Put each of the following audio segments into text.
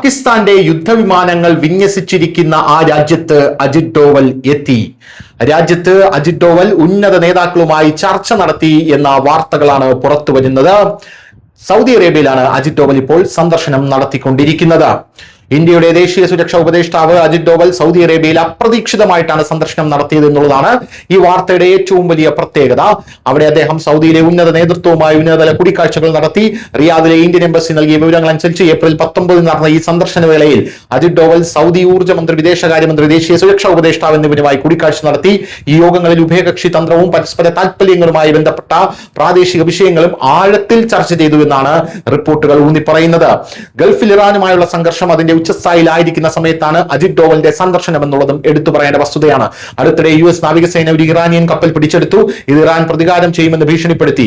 പാകിസ്ഥാന്റെ യുദ്ധവിമാനങ്ങൾ വിന്യസിച്ചിരിക്കുന്ന ആ രാജ്യത്ത് അജിത് ഡോവൽ എത്തി. രാജ്യത്ത് അജിത് ഡോവൽ ഉന്നത നേതാക്കളുമായി ചർച്ച നടത്തി എന്ന വാർത്തകളാണ് പുറത്തു വരുന്നത്. സൗദി അറേബ്യയിലാണ് അജിത് ഡോവൽ ഇപ്പോൾ സന്ദർശനം നടത്തിക്കൊണ്ടിരിക്കുന്നത്. ഇന്ത്യയുടെ ദേശീയ സുരക്ഷാ ഉപദേഷ്ടാവ് അജിത് ഡോവൽ സൗദി അറേബ്യയിൽ അപ്രതീക്ഷിതമായിട്ടാണ് സന്ദർശനം നടത്തിയത് എന്നുള്ളതാണ് ഈ വാർത്തയുടെ ഏറ്റവും വലിയ പ്രത്യേകത. അവിടെ അദ്ദേഹം സൗദിയിലെ ഉന്നത നേതൃത്വവുമായി ഉന്നതതല കൂടിക്കാഴ്ചകൾ നടത്തി. റിയാദിലെ ഇന്ത്യൻ എംബസി നൽകിയ വിവരങ്ങൾ അനുസരിച്ച് ഏപ്രിൽ 19 നടന്ന ഈ സന്ദർശന വേളയിൽ അജിത് ഡോവൽ സൗദി ഊർജ്ജമന്ത്രി, വിദേശകാര്യമന്ത്രി, ദേശീയ സുരക്ഷാ ഉപദേഷ്ടാവ് എന്നിവരുമായി കൂടിക്കാഴ്ച നടത്തി. ഈ യോഗങ്ങളിൽ ഉഭയകക്ഷി തന്ത്രവും പരസ്പര താൽപര്യങ്ങളുമായി ബന്ധപ്പെട്ട പ്രാദേശിക വിഷയങ്ങളും ആഴത്തിൽ ചർച്ച ചെയ്തു എന്നാണ് റിപ്പോർട്ടുകൾ ഊന്നി പറയുന്നത്. ഗൾഫിൽ ഇറാനുമായുള്ള സംഘർഷം അതിന്റെ ഉച്ചസ്ഥായിലായിരിക്കുന്ന സമയത്താണ് അജിത് ഡോവലിന്റെ സന്ദർശനം എന്നുള്ളതും എടുത്തു പറയേണ്ട വസ്തുതയാണ്. അടുത്തിടെ US നാവികസേന ഒരു ഇറാനിയൻ കപ്പൽ പിടിച്ചെടുത്തു. ഇത് ഇറാൻ പ്രതികാരം ചെയ്യുമെന്ന് ഭീഷണിപ്പെടുത്തി.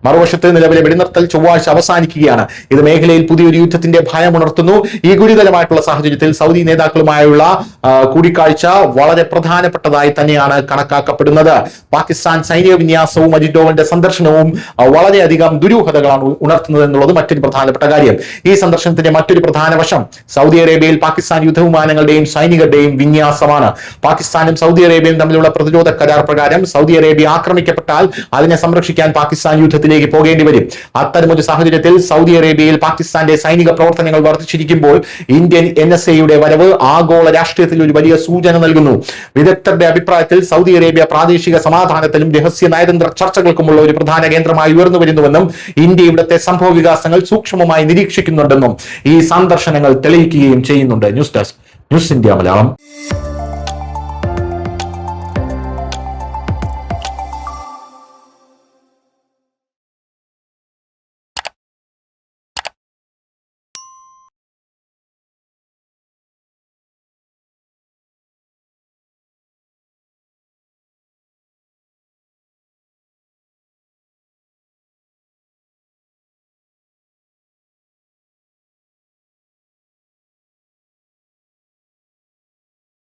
മറുവശത്ത് നിലവിലെ വെടിനിർത്തൽ ചൊവ്വാഴ്ച അവസാനിക്കുകയാണ്. ഇത് മേഖലയിൽ പുതിയൊരു യുദ്ധത്തിന്റെ ഭയമുണർത്തുന്നു. ഈ ഗുരുതരമായിട്ടുള്ള സാഹചര്യത്തിൽ സൗദി നേതാക്കളുമായുള്ള കൂടിക്കാഴ്ച വളരെ പ്രധാനപ്പെട്ടതായി തന്നെയാണ് കണക്കാക്കപ്പെടുന്നത്. പാകിസ്ഥാൻ സൈനിക വിന്യാസവും അജിത് ഡോവലിന്റെ സന്ദർശനവും വളരെയധികം ദുരൂഹതകളാണ് ഉണർത്തുന്നത് എന്നുള്ളത് മറ്റൊരു പ്രധാനപ്പെട്ട കാര്യം. ഈ സന്ദർശനത്തിന്റെ മറ്റൊരു പ്രധാന വശം സൗദി അറേബ്യയിൽ പാകിസ്ഥാൻ യുദ്ധവിമാനങ്ങളുടെയും സൈനികരുടെയും വിന്യാസമാണ്. പാകിസ്ഥാനും സൗദി അറേബ്യയും തമ്മിലുള്ള പ്രതിരോധ കരാർ പ്രകാരം സൗദി അറേബ്യ ആക്രമിക്കപ്പെട്ടാൽ അതിനെ സംരക്ഷിക്കാൻ പാകിസ്ഥാൻ യുദ്ധത്തിലേക്ക് പോകേണ്ടി വരും. അത്തരമൊരു സാഹചര്യത്തിൽ സൗദി അറേബ്യയിൽ പാകിസ്ഥാന്റെ സൈനിക പ്രവർത്തനങ്ങൾ വർദ്ധിച്ചിരിക്കുമ്പോൾ ഇന്ത്യൻ NSAയുടെ വരവ് ആഗോള രാഷ്ട്രീയത്തിൽ ഒരു വലിയ സൂചന നൽകുന്നു. വിദഗ്ധരുടെ അഭിപ്രായത്തിൽ സൗദി അറേബ്യ പ്രാദേശിക സമാധാനത്തിലും രഹസ്യ നയതന്ത്ര ചർച്ചകൾക്കുമുള്ള ഒരു പ്രധാന കേന്ദ്രമായി ഉയർന്നു വരുന്നുവെന്നും ഇന്ത്യ ഇവിടുത്തെ സംഭവ വികാസങ്ങൾ സൂക്ഷ്മമായി നിരീക്ഷിക്കുന്നുണ്ടെന്നും ഈ സന്ദർശനങ്ങൾ തെളിയിക്കുകയും ചെയ്യുന്നുണ്ട്. News desk, news India Malayalam.